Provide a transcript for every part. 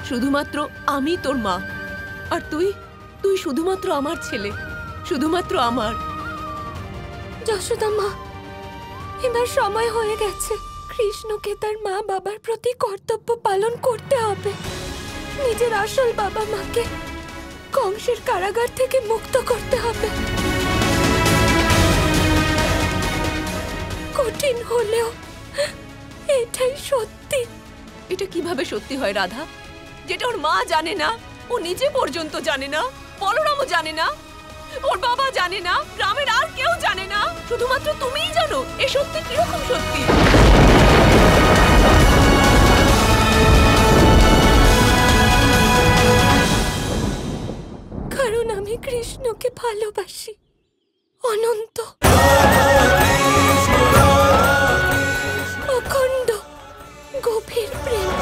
শুধুমাত্র আমি তোর মা, আর তুই তুই শুধুমাত্র আমার ছেলে, শুধুমাত্র আমার। যশোদা মা, এবার সময় হয়ে গেছে। কৃষ্ণকে তার মা বাবার প্রতি কর্তব্য পালন করতে হবে। নিজের আসল বাবা মাকে কংসের কারাগার থেকে মুক্ত করতে হবে। কঠিন হলেও এটাই সত্যি। এটা কিভাবে সত্যি হয় রাধা? যেটা ওর মা জানে না, ও নিজে পর্যন্ত জানে না, বলরামও জানে না, ওর বাবা জানে না, গ্রামের আর কেউ জানে না, শুধুমাত্র তুমিই জানো। এ সত্যি কিরকম সত্যি? কারণ আমি কৃষ্ণকে ভালোবাসি, অনন্ত, অখণ্ড, গভীর প্রেম।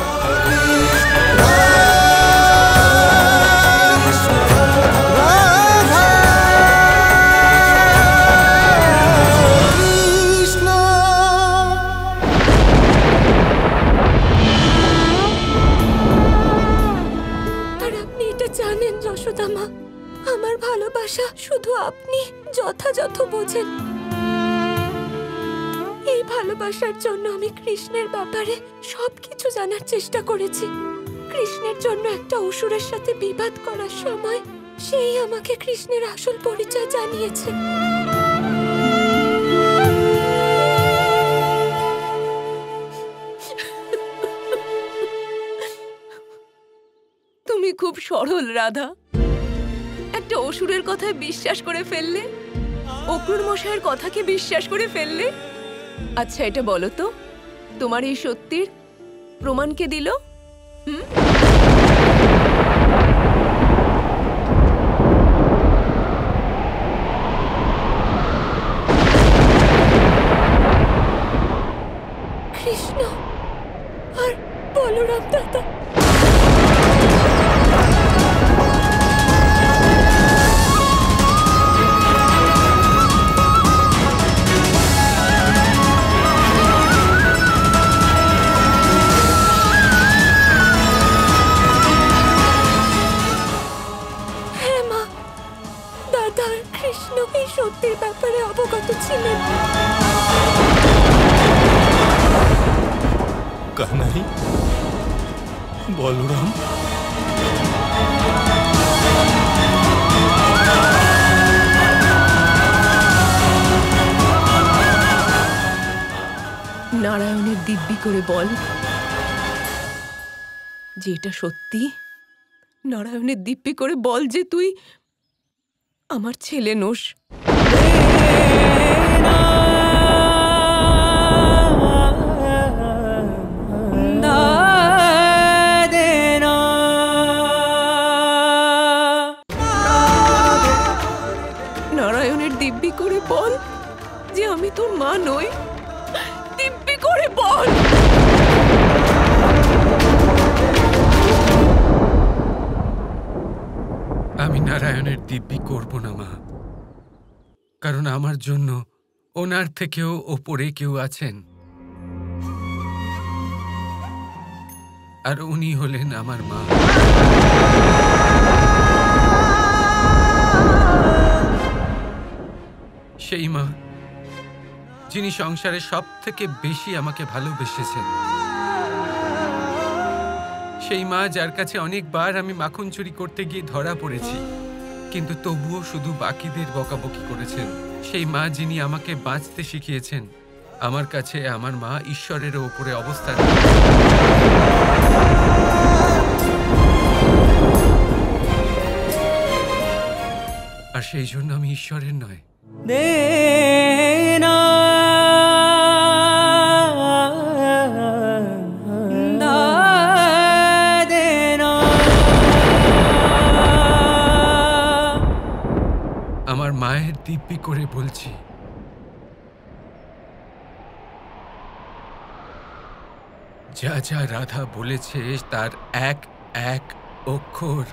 যশোদা, আমার ভালোবাসা শুধু আপনি যথাযথ বোঝেন। এই ভালোবাসার জন্য আমি কৃষ্ণের ব্যাপারে সবকিছু জানার চেষ্টা করেছি। কৃষ্ণের জন্য একটা অসুরের সাথে বিবাদ করার সময় সেই আমাকে কৃষ্ণের আসল পরিচয় জানিয়েছে। তুমি খুব সরল রাধা। একটা অসুরের কথায় বিশ্বাস করে ফেললে, অক্রূর মশাইয়ের কথাকে বিশ্বাস করে ফেললে। আচ্ছা, এটা বলো তো, তোমার এই সত্যির প্রমাণ কে দিল? কৃষ্ণ আর বলরাম দাদা। সত্যির ব্যাপারে অবগত ছিলেন। কানাই, বলরাম, নারায়ণের দিব্যি করে বল যে এটা সত্যি। নারায়ণের দিব্যি করে বল যে তুই আমার ছেলে নোস। নারায়ণের দিব্যি করে বল যে আমি তোর মা নই। দিব্যি করে বল। আমি নারায়ণের দিব্যি করব না মা, কারণ আমার জন্য ওনার থেকেও ওপরে কেউ আছেন, আর উনি হলেন আমার মা। সেই মা যিনি সংসারে সব থেকে বেশি আমাকে ভালোবেসেছেন, সেই মা যার কাছে অনেকবার আমি মাখন চুরি করতে গিয়ে ধরা পড়েছি, কিন্তু তবুও শুধু বাকিদের বকাবকি করেছেন। সেই মা যিনি আমাকে বাঁচতে শিখিয়েছেন। আমার কাছে আমার মা ঈশ্বরের ওপরে অবস্থান। আর সেই জন্য আমি ঈশ্বরের নয়, আমার মায়ের দিব্যি করে বলছি, যা যা রাধা বলেছে তার এক এক অক্ষর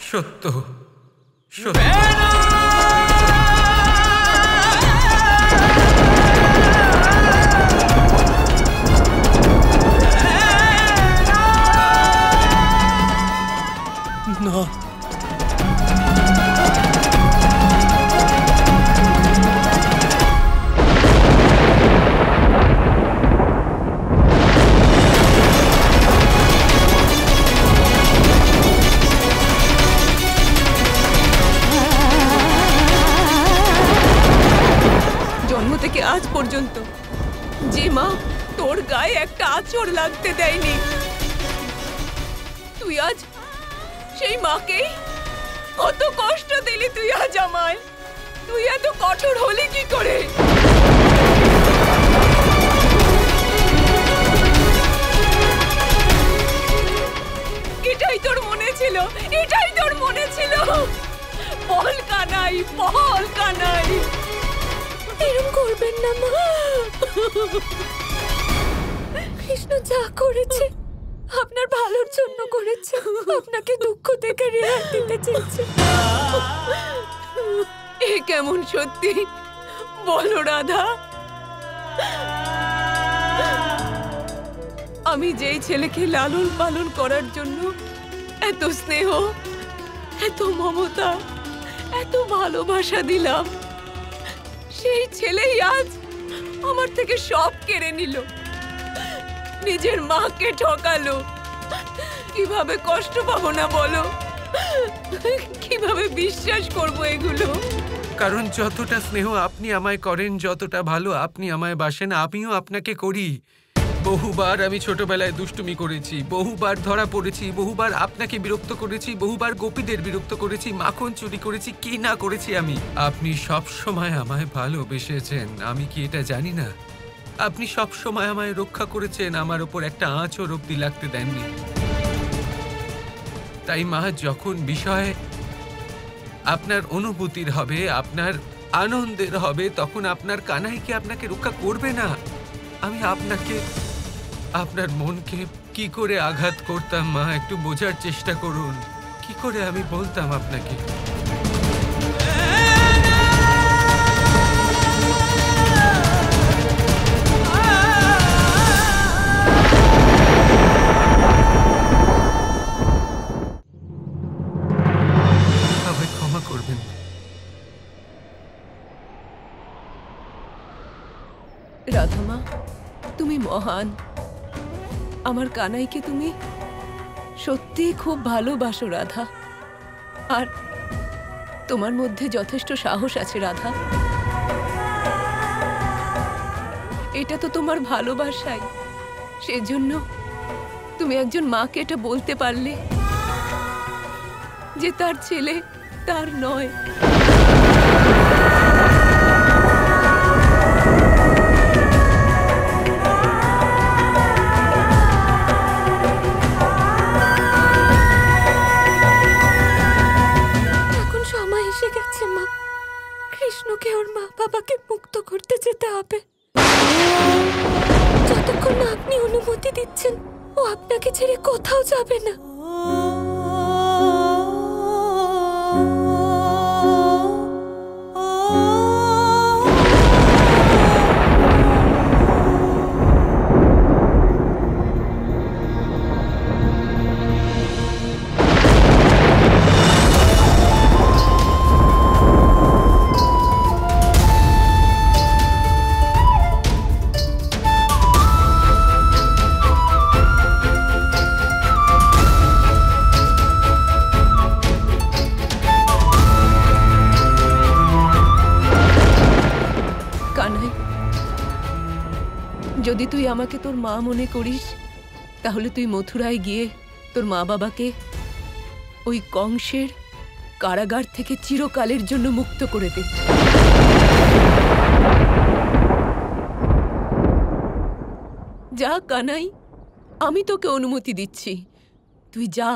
সত্য, সত্য। থেকে আজ পর্যন্ত যে মা তোর গায়ে একটা আঁচড় লাগতে দেয়নি, তুই আজ সেই মাকেই কত কষ্ট দিলি। তুই আজ আমায়, তুই এত কঠোর হলি কি করে? এটাই তোর মনে ছিল, এটাই তোর মনে ছিল। বল কানাই, বল কানাই। এরকম করবেন না মা। কৃষ্ণ যা করেছে আপনার ভালোর জন্য করেছে, আপনাকে দুঃখ থেকে রেহাই দিতে চেয়েছে। এ কেমন সত্যি বলো রাধা? আমি যেই ছেলেকে লালন পালন করার জন্য এত স্নেহ, এত মমতা, এত ভালোবাসা দিলাম, সেই ছেলেই আজ আমার থেকে সব কেড়ে নিল, নিজের মাকে ঠকালো। কিভাবে কষ্ট পাবো না বলো? কিভাবে বিশ্বাস করব এগুলো? কারণ যতটা স্নেহ আপনি আমায় করেন, যতটা ভালো আপনি আমায় বাসেন, আমিও আপনাকে করি। বহুবার আমি ছোটবেলায় দুষ্টুমি করেছি, বহুবার ধরা পড়েছি, বহুবার আপনাকে বিরক্ত করেছি, বহুবার গোপীদের বিরক্ত করেছি, মাখন চুরি করেছি, কি না করেছি আমি। আপনি সব সময় আমায় ভালোবেসেছেন, আমি কি এটা জানি না? আপনি সব সময় আমায় রক্ষা করেছেন, আমার ওপর একটা আঁচড় অব্দি লাগতে দেননি। তাই মা, যখন বিষয় আপনার অনুভূতির হবে, আপনার আনন্দের হবে, তখন আপনার কানাই কি আপনাকে রক্ষা করবে না? আমি আপনাকে, আপনার মনকে কি করে আঘাত করতাম মা, একটু বোঝার চেষ্টা করুন। কি করে আমি বলতাম আপনাকে? আমায় ক্ষমা করবেন। রাধামা, তুমি মহান। আমার কানাইকে তুমি সত্যি খুব ভালোবাসো রাধা, আর তোমার মধ্যে যথেষ্ট সাহস আছে রাধা। এটা তো তোমার ভালোবাসাই, সেজন্য তুমি একজন মাকে এটা বলতে পারলে যে তার ছেলে তার নয়। এখন সময় এসে গেছে মা, কৃষ্ণকে ওর মা বাবাকে মুক্ত করতে যেতে হবে। যতক্ষণ না আপনি অনুমতি দিচ্ছেন, ও আপনাকে ছেড়ে কোথাও যাবে না। যদি তুই আমাকে তোর মা মনে করিস, তাহলে তুই মথুরায় গিয়ে তোর মা বাবাকে ওই কংসের কারাগার থেকে চিরকালের জন্য মুক্ত করে দে। যা কানাই, আমি তোকে অনুমতি দিচ্ছি, তুই যা।